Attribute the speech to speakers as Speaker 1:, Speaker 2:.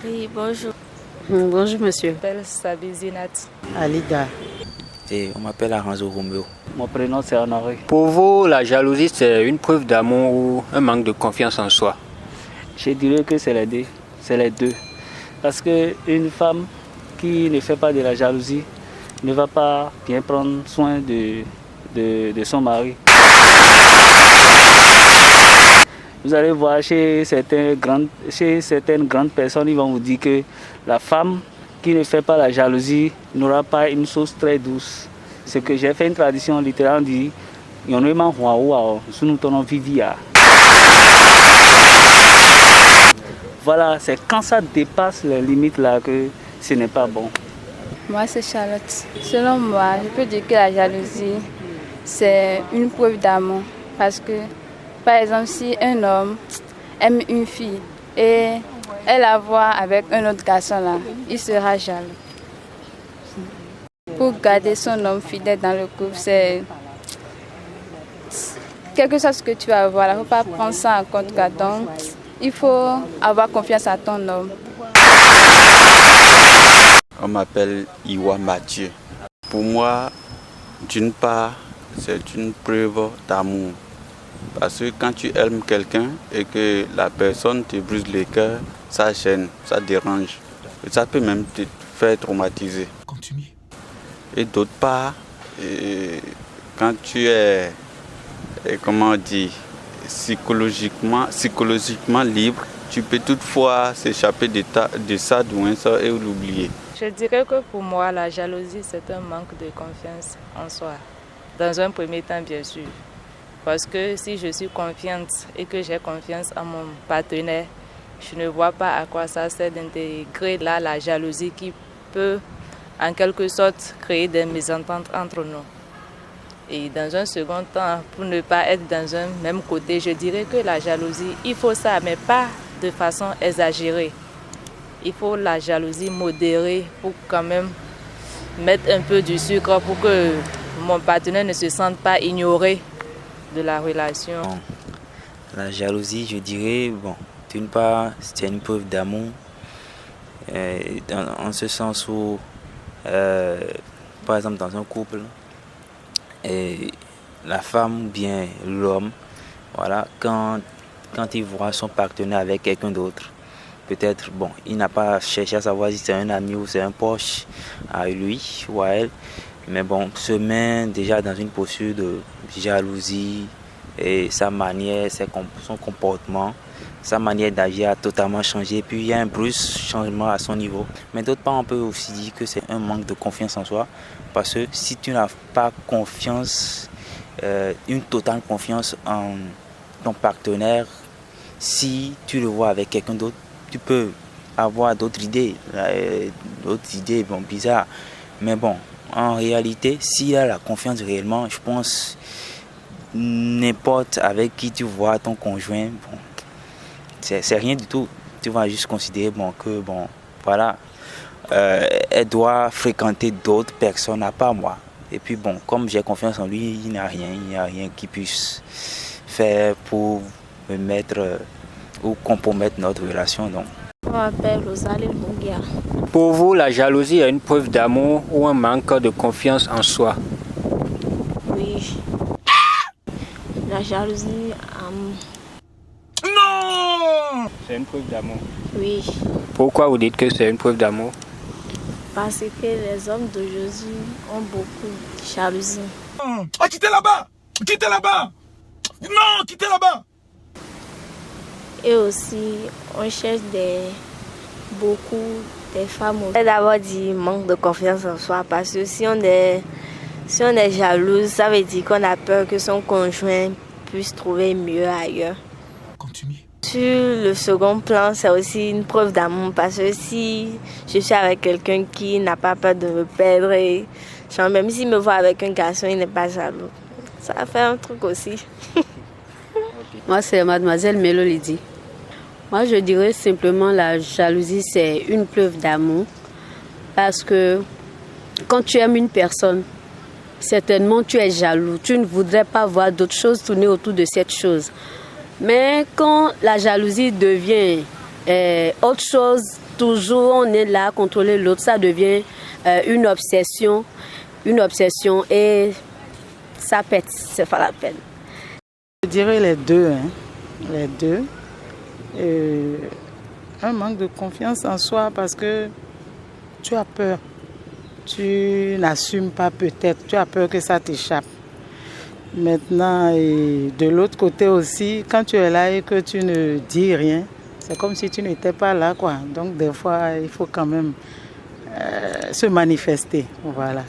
Speaker 1: Oui, bonjour.
Speaker 2: Bonjour monsieur.
Speaker 3: Je m'appelle Sabizinat.
Speaker 4: Alida.
Speaker 5: Et on m'appelle Aranzo Romeo.
Speaker 6: Mon prénom c'est Honoré. Pour vous, la jalousie c'est une preuve d'amour ou un manque de confiance en soi? Je dirais que c'est les deux. C'est les deux. Parce qu'une femme qui ne fait pas de la jalousie ne va pas bien prendre soin de son mari. Vous allez voir chez certaines grandes personnes, ils vont vous dire que la femme qui ne fait pas la jalousie n'aura pas une sauce très douce. C'est que j'ai fait une tradition littéralement dit voilà, c'est quand ça dépasse les limites là que ce n'est pas bon.
Speaker 1: Moi, c'est Charlotte. Selon moi, je peux dire que la jalousie, c'est une preuve d'amour. Parce que, par exemple, si un homme aime une fille et elle la voit avec un autre garçon là, il sera jaloux. Pour garder son homme fidèle dans le couple, c'est quelque chose que tu vas avoir. Il ne faut pas prendre ça en compte. Donc, il faut avoir confiance à ton homme.
Speaker 5: On m'appelle Iwa Mathieu. Pour moi, d'une part, c'est une preuve d'amour. Parce que quand tu aimes quelqu'un et que la personne te brise le cœur, ça gêne, ça dérange. Et ça peut même te faire traumatiser.
Speaker 7: Continue.
Speaker 5: Et d'autre part, quand tu es, comment dire, psychologiquement libre, tu peux toutefois s'échapper de ça, et l'oublier.
Speaker 3: Je dirais que pour moi, la jalousie, c'est un manque de confiance en soi. Dans un premier temps, bien sûr. Parce que si je suis confiante et que j'ai confiance en mon partenaire, je ne vois pas à quoi ça sert d'intégrer là la jalousie qui peut en quelque sorte créer des mésententes entre nous. Et dans un second temps, pour ne pas être dans un même côté, je dirais que la jalousie, il faut ça, mais pas de façon exagérée. Il faut la jalousie modérée pour quand même mettre un peu du sucre pour que mon partenaire ne se sente pas ignoré de la relation.
Speaker 5: Bon, la jalousie, je dirais, d'une part, c'est une preuve d'amour, en ce sens où, par exemple, dans un couple, la femme ou bien l'homme, voilà, quand il voit son partenaire avec quelqu'un d'autre, peut-être, il n'a pas cherché à savoir si c'est un ami ou c'est un proche à lui ou à elle, mais se met déjà dans une posture de jalousie et sa manière, son comportement, sa manière d'agir a totalement changé. Puis il y a un brusque changement à son niveau. Mais d'autre part, on peut aussi dire que c'est un manque de confiance en soi. Parce que si tu n'as pas confiance, une totale confiance en ton partenaire, si tu le vois avec quelqu'un d'autre, tu peux avoir d'autres idées bizarres. Mais en réalité, s'il a la confiance réellement, je pense, n'importe avec qui tu vois ton conjoint, c'est rien du tout. Tu vas juste considérer que voilà, elle doit fréquenter d'autres personnes à part moi. Et puis comme j'ai confiance en lui, il n'y a rien qui puisse faire pour me mettre ou compromettre notre relation. Donc.
Speaker 1: Je m'appelle Rosalie Mungia.
Speaker 6: Pour vous, la jalousie est une preuve d'amour ou un manque de confiance en soi?
Speaker 1: Oui. La jalousie...
Speaker 7: Non!
Speaker 6: C'est une preuve d'amour.
Speaker 1: Oui.
Speaker 6: Pourquoi vous dites que c'est une preuve d'amour?
Speaker 1: Parce que les hommes d'aujourd'hui ont beaucoup de jalousie.
Speaker 7: Ah, quittez là-bas! Quittez là-bas! Non, quittez là-bas!
Speaker 1: Et aussi, on cherche beaucoup de femmes. C'est d'abord dit manque de confiance en soi. Parce que si on est jalouse, ça veut dire qu'on a peur que son conjoint puisse trouver mieux ailleurs.
Speaker 7: Continue.
Speaker 1: Sur le second plan, c'est aussi une preuve d'amour. Parce que si je suis avec quelqu'un qui n'a pas peur de me perdre, et même s'il me voit avec un garçon, il n'est pas jaloux. Ça fait un truc aussi.
Speaker 2: Moi, c'est mademoiselle Mélo Lydie. Moi, je dirais simplement la jalousie, c'est une preuve d'amour. Parce que quand tu aimes une personne, certainement tu es jaloux. Tu ne voudrais pas voir d'autres choses tourner autour de cette chose. Mais quand la jalousie devient autre chose toujours on est là à contrôler l'autre, ça devient une obsession et ça pète, c'est pas la peine.
Speaker 4: Je dirais les deux, les deux. Un manque de confiance en soi parce que tu as peur. Tu n'assumes pas peut-être, tu as peur que ça t'échappe. Maintenant, et de l'autre côté aussi, quand tu es là et que tu ne dis rien, c'est comme si tu n'étais pas là, quoi. Donc des fois, il faut quand même se manifester, voilà.